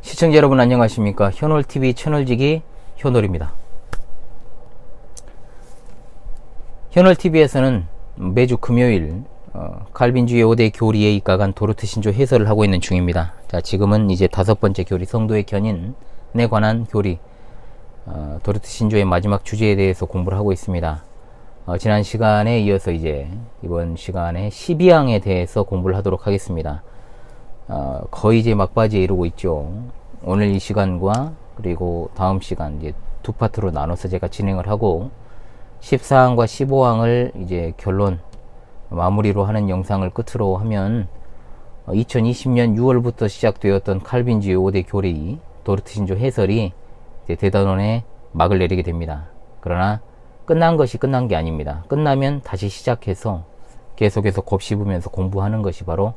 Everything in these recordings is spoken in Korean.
시청자 여러분 안녕하십니까. 현올TV 채널지기 현올입니다. 현올TV에서는 매주 금요일 칼빈주의 5대 교리에 입각한 도르트 신조 해설을 하고 있는 중입니다. 자, 지금은 이제 5번째 교리, 성도의 견인에 관한 교리, 도르트 신조의 마지막 주제에 대해서 공부를 하고 있습니다. 지난 시간에 이어서 이제 이번 시간에 12항에 대해서 공부를 하도록 하겠습니다. 거의 이제 막바지에 이르고 있죠. 오늘 이 시간과 그리고 다음 시간 이제 두 파트로 나눠서 제가 진행을 하고 14항과 15항을 이제 결론 마무리로 하는 영상을 끝으로 하면 2020년 6월부터 시작되었던 칼빈주의 5대 교리 도르트 신조 해설이 이제 대단원에 막을 내리게 됩니다. 그러나 끝난 것이 끝난 게 아닙니다. 끝나면 다시 시작해서 계속해서 곱씹으면서 공부하는 것이 바로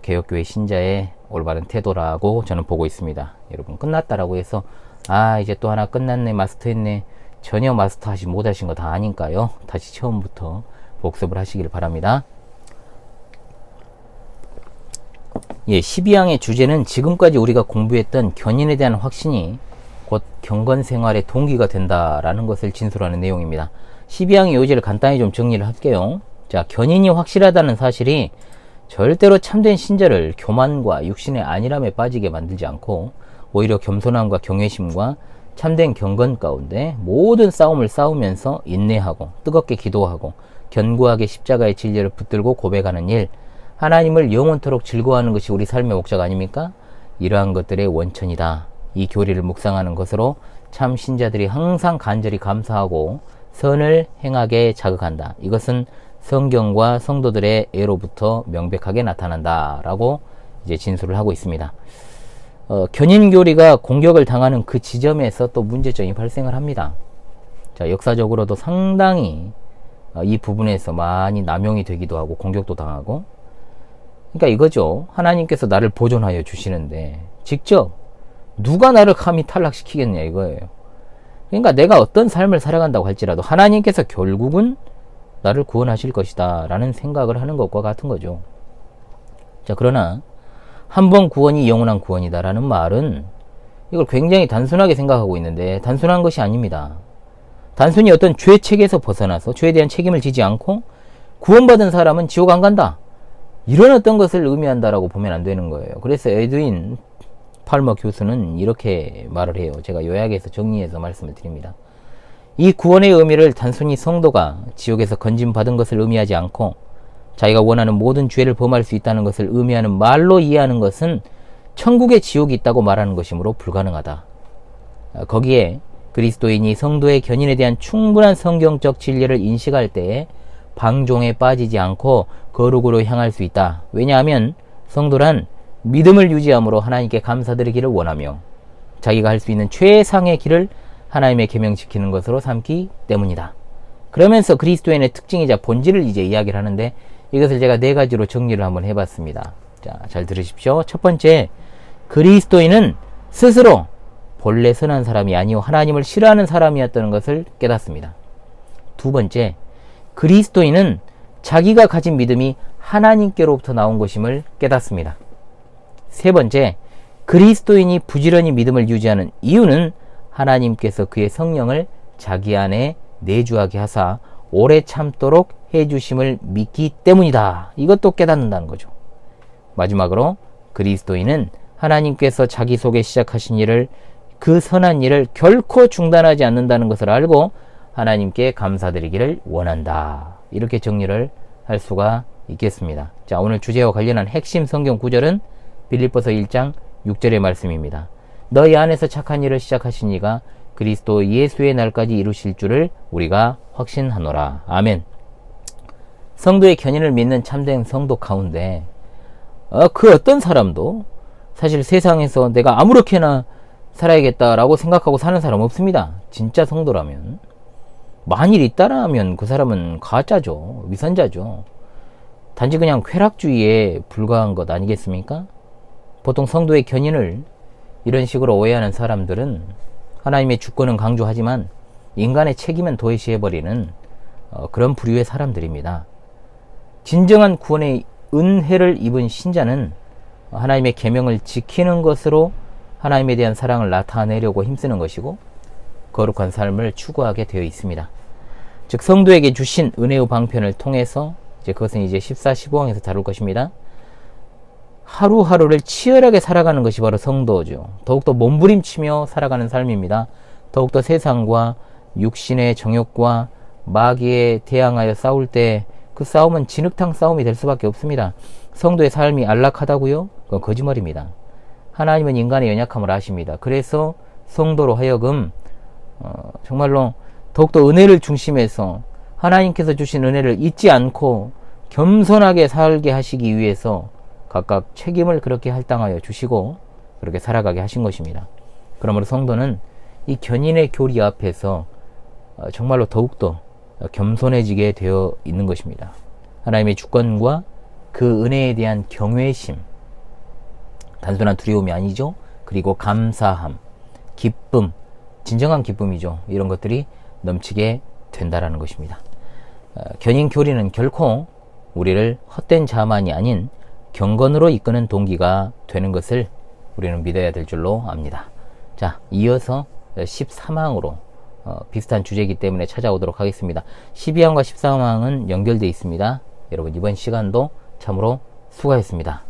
개혁교회 신자의 올바른 태도라고 저는 보고 있습니다. 여러분, 끝났다라고 해서 이제 또 하나 끝났네, 마스터했네, 전혀 마스터하지 못하신 거 다 아니까요. 다시 처음부터 복습을 하시길 바랍니다. 예, 12항의 주제는 지금까지 우리가 공부했던 견인에 대한 확신이 곧 경건생활의 동기가 된다라는 것을 진술하는 내용입니다. 12항의 요지를 간단히 좀 정리를 할게요. 자, 견인이 확실하다는 사실이 절대로 참된 신자를 교만과 육신의 안일함에 빠지게 만들지 않고 오히려 겸손함과 경외심과 참된 경건 가운데 모든 싸움을 싸우면서 인내하고 뜨겁게 기도하고 견고하게 십자가의 진리를 붙들고 고백하는 일, 하나님을 영원토록 즐거워하는 것이 우리 삶의 목적 아닙니까? 이러한 것들의 원천이다. 이 교리를 묵상하는 것으로 참 신자들이 항상 간절히 감사하고 선을 행하게 자극한다. 이것은 성경과 성도들의 애로부터 명백하게 나타난다 라고 이제 진술을 하고 있습니다. 견인교리가 공격을 당하는 그 지점에서 또 문제점이 발생을 합니다. 자, 역사적으로도 상당히 이 부분에서 많이 남용이 되기도 하고 공격도 당하고, 그러니까 이거죠. 하나님께서 나를 보존하여 주시는데 직접 누가 나를 감히 탈락시키겠냐 이거예요. 그러니까 내가 어떤 삶을 살아간다고 할지라도 하나님께서 결국은 나를 구원하실 것이다 라는 생각을 하는 것과 같은 거죠. 자, 그러나 한 번 구원이 영원한 구원이다 라는 말은 이걸 굉장히 단순하게 생각하고 있는데 단순한 것이 아닙니다. 단순히 어떤 죄책에서 벗어나서 죄에 대한 책임을 지지 않고 구원받은 사람은 지옥 안 간다, 이런 어떤 것을 의미한다라고 보면 안 되는 거예요. 그래서 에드윈 팔머 교수는 이렇게 말을 해요. 제가 요약해서 정리해서 말씀을 드립니다. 이 구원의 의미를 단순히 성도가 지옥에서 건짐받은 것을 의미하지 않고 자기가 원하는 모든 죄를 범할 수 있다는 것을 의미하는 말로 이해하는 것은 천국에 지옥이 있다고 말하는 것이므로 불가능하다. 거기에 그리스도인이 성도의 견인에 대한 충분한 성경적 진리를 인식할 때에 방종에 빠지지 않고 거룩으로 향할 수 있다. 왜냐하면 성도란 믿음을 유지함으로 하나님께 감사드리기를 원하며 자기가 할 수 있는 최상의 길을 하나님의 계명 지키는 것으로 삼기 때문이다. 그러면서 그리스도인의 특징이자 본질을 이제 이야기를 하는데 이것을 제가 4가지로 정리를 한번 해봤습니다. 자, 잘 들으십시오. 첫 번째, 그리스도인은 스스로 본래 선한 사람이 아니요 하나님을 싫어하는 사람이었다는 것을 깨닫습니다. 두 번째, 그리스도인은 자기가 가진 믿음이 하나님께로부터 나온 것임을 깨닫습니다. 세 번째, 그리스도인이 부지런히 믿음을 유지하는 이유는 하나님께서 그의 성령을 자기 안에 내주하게 하사 오래 참도록 해주심을 믿기 때문이다. 이것도 깨닫는다는 거죠. 마지막으로 그리스도인은 하나님께서 자기 속에 시작하신 일을, 그 선한 일을 결코 중단하지 않는다는 것을 알고 하나님께 감사드리기를 원한다. 이렇게 정리를 할 수가 있겠습니다. 자, 오늘 주제와 관련한 핵심 성경 구절은 빌립보서 1장 6절의 말씀입니다. 너희 안에서 착한 일을 시작하신 이가 그리스도 예수의 날까지 이루실 줄을 우리가 확신하노라. 아멘. 성도의 견인을 믿는 참된 성도 가운데 그 어떤 사람도 사실 세상에서 내가 아무렇게나 살아야겠다라고 생각하고 사는 사람 없습니다. 진짜 성도라면. 만일 있다라면 그 사람은 가짜죠. 위선자죠. 단지 그냥 쾌락주의에 불과한 것 아니겠습니까? 보통 성도의 견인을 이런 식으로 오해하는 사람들은 하나님의 주권은 강조하지만 인간의 책임은 도외시해버리는 그런 부류의 사람들입니다. 진정한 구원의 은혜를 입은 신자는 하나님의 계명을 지키는 것으로 하나님에 대한 사랑을 나타내려고 힘쓰는 것이고 거룩한 삶을 추구하게 되어 있습니다. 즉 성도에게 주신 은혜의 방편을 통해서 이제 그것은 이제 14, 15강에서 다룰 것입니다. 하루하루를 치열하게 살아가는 것이 바로 성도죠. 더욱더 몸부림치며 살아가는 삶입니다. 더욱더 세상과 육신의 정욕과 마귀에 대항하여 싸울 때 그 싸움은 진흙탕 싸움이 될 수밖에 없습니다. 성도의 삶이 안락하다고요? 그건 거짓말입니다. 하나님은 인간의 연약함을 아십니다. 그래서 성도로 하여금 정말로 더욱더 은혜를 중심해서 하나님께서 주신 은혜를 잊지 않고 겸손하게 살게 하시기 위해서 각각 책임을 그렇게 할당하여 주시고 그렇게 살아가게 하신 것입니다. 그러므로 성도는 이 견인의 교리 앞에서 정말로 더욱더 겸손해지게 되어 있는 것입니다. 하나님의 주권과 그 은혜에 대한 경외심, 단순한 두려움이 아니죠. 그리고 감사함, 기쁨, 진정한 기쁨이죠. 이런 것들이 넘치게 된다라는 것입니다. 견인 교리는 결코 우리를 헛된 자만이 아닌 경건으로 이끄는 동기가 되는 것을 우리는 믿어야 될 줄로 압니다. 자, 이어서 13항으로 비슷한 주제이기 때문에 찾아오도록 하겠습니다. 12항과 13항은 연결되어 있습니다. 여러분 이번 시간도 참으로 수고하셨습니다.